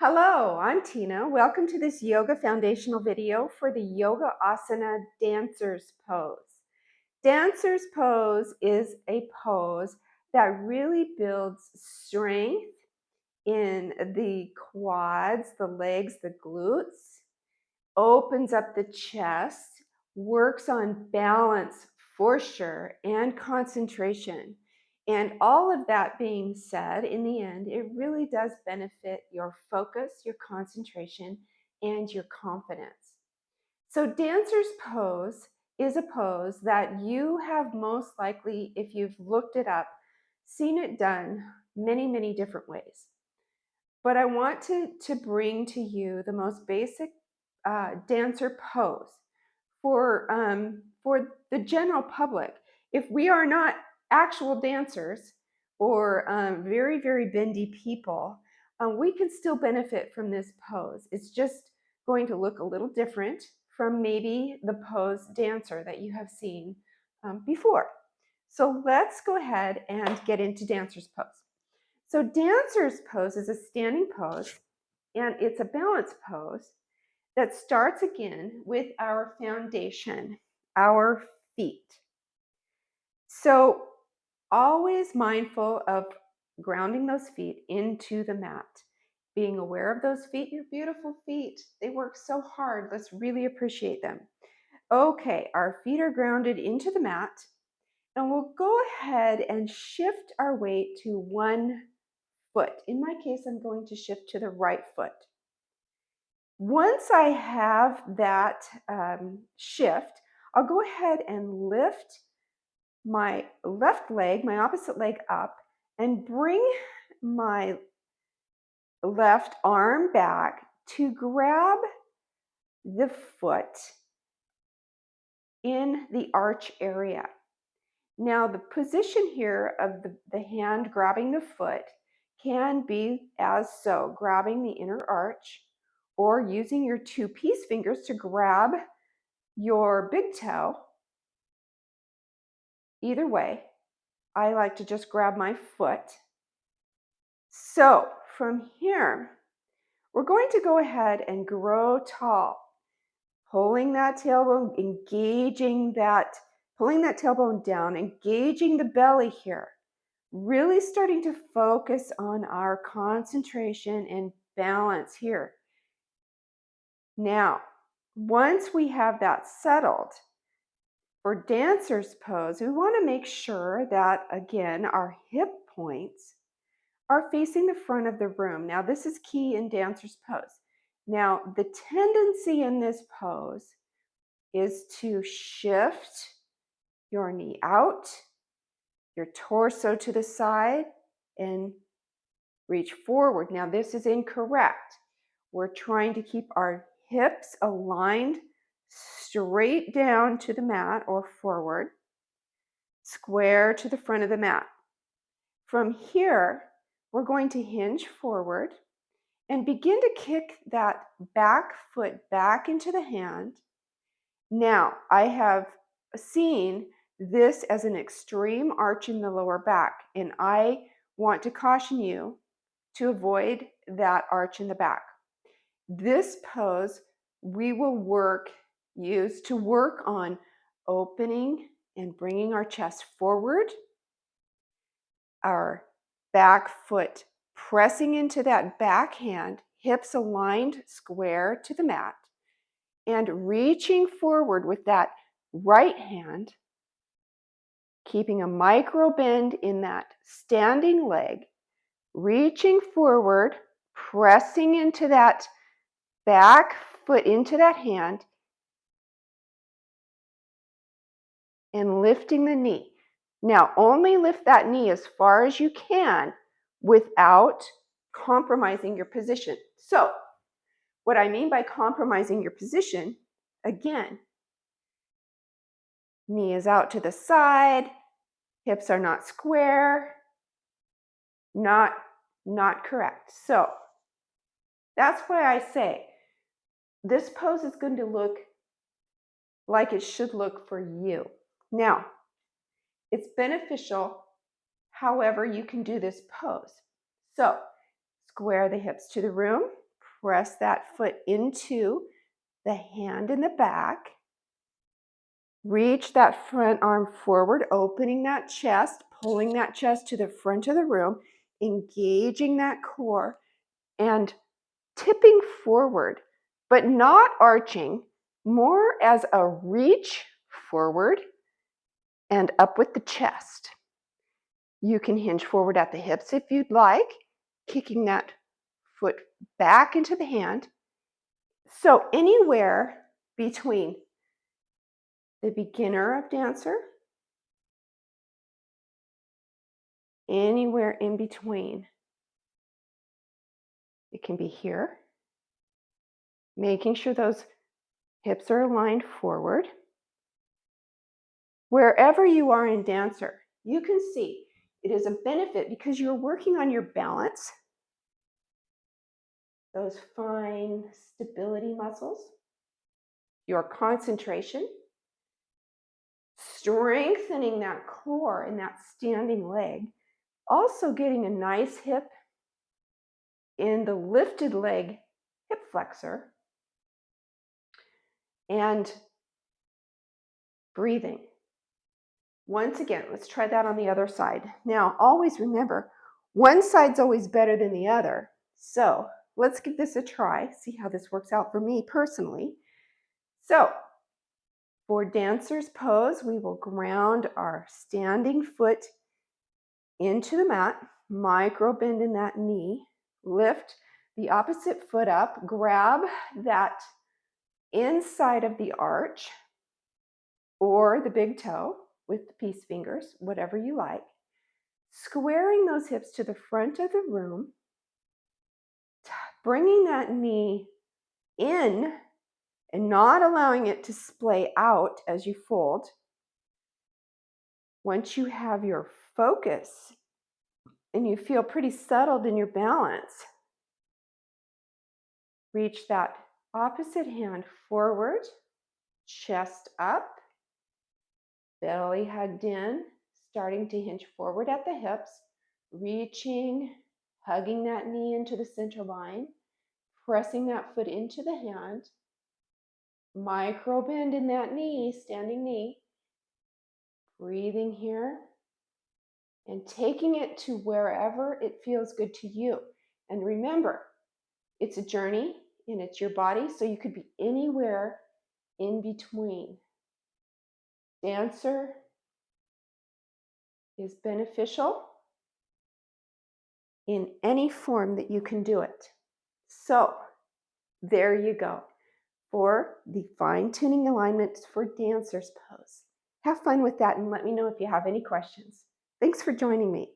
Hello, I'm Tina. Welcome to this yoga foundational video for the Yoga Asana Dancer's Pose. Dancer's Pose is a pose that really builds strength in the quads, the legs, the glutes, opens up the chest, works on balance for sure, and concentration. And all of that being said, in the end, it really does benefit your focus, your concentration, and your confidence. So, dancer's pose is a pose that you have most likely, if you've looked it up, seen it done many, many different ways. But I want to bring to you the most basic dancer pose for the general public. If we are not actual dancers or very, very bendy people, we can still benefit from this pose. It's just going to look a little different from maybe the pose dancer that you have seen before. So let's go ahead and get into dancer's pose. So dancer's pose is a standing pose, and it's a balance pose that starts again with our foundation, our feet. So always mindful of grounding those feet into the mat, being aware of those feet, your beautiful feet. They work so hard. Let's really appreciate them. Okay, our feet are grounded into the mat, and we'll go ahead and shift our weight to one foot. In my case, I'm going to shift to the right foot. Once I have that shift, I'll go ahead and lift my left leg, my opposite leg up, and bring my left arm back to grab the foot in the arch area. Now, the position here of the hand grabbing the foot can be as so, grabbing the inner arch, or using your two peace fingers to grab your big toe. Either way, I like to just grab my foot. So from here, we're going to go ahead and grow tall, pulling that tailbone, pulling that tailbone down, engaging the belly here. Really starting to focus on our concentration and balance here. Now, once we have that settled, for dancer's pose, we want to make sure that, again, our hip points are facing the front of the room. Now, this is key in dancer's pose. Now, the tendency in this pose is to shift your knee out, your torso to the side, and reach forward. Now, this is incorrect. We're trying to keep our hips aligned straight down to the mat or forward, square to the front of the mat. From here, we're going to hinge forward and begin to kick that back foot back into the hand. Now, I have seen this as an extreme arch in the lower back, and I want to caution you to avoid that arch in the back. This pose we will use to work on opening and bringing our chest forward, our back foot pressing into that back hand, hips aligned square to the mat, and reaching forward with that right hand, keeping a micro bend in that standing leg, reaching forward, pressing into that back foot into that hand, and lifting the knee. Now, only lift that knee as far as you can without compromising your position. So, what I mean by compromising your position, again, knee is out to the side, hips are not square, not correct. So, that's why I say this pose is going to look like it should look for you. Now, it's beneficial however you can do this pose. So, square the hips to the room, press that foot into the hand in the back. Reach that front arm forward, opening that chest, pulling that chest to the front of the room, engaging that core, and tipping forward, but not arching, more as a reach forward and up with the chest. You can hinge forward at the hips if you'd like, kicking that foot back into the hand. So anywhere between the beginner of dancer, anywhere in between. It can be here, making sure those hips are aligned forward. Wherever you are in dancer, you can see it is a benefit because you're working on your balance, those fine stability muscles, your concentration, strengthening that core and that standing leg, also getting a nice hip in the lifted leg hip flexor, and breathing. Once again, let's try that on the other side. Now, always remember, one side's always better than the other. So let's give this a try, see how this works out for me personally. So for dancer's pose, we will ground our standing foot into the mat, micro bend in that knee, lift the opposite foot up, grab that inside of the arch or the big toe with the peace fingers, whatever you like, squaring those hips to the front of the room, bringing that knee in and not allowing it to splay out as you fold. Once you have your focus and you feel pretty settled in your balance, reach that opposite hand forward, chest up, belly hugged in, starting to hinge forward at the hips, reaching, hugging that knee into the center line, pressing that foot into the hand, micro bend in that knee, standing knee, breathing here, and taking it to wherever it feels good to you. And remember, it's a journey and it's your body, so you could be anywhere in between. Dancer is beneficial in any form that you can do it. So there you go for the fine-tuning alignments for dancer's pose. Have fun with that and let me know if you have any questions. Thanks for joining me.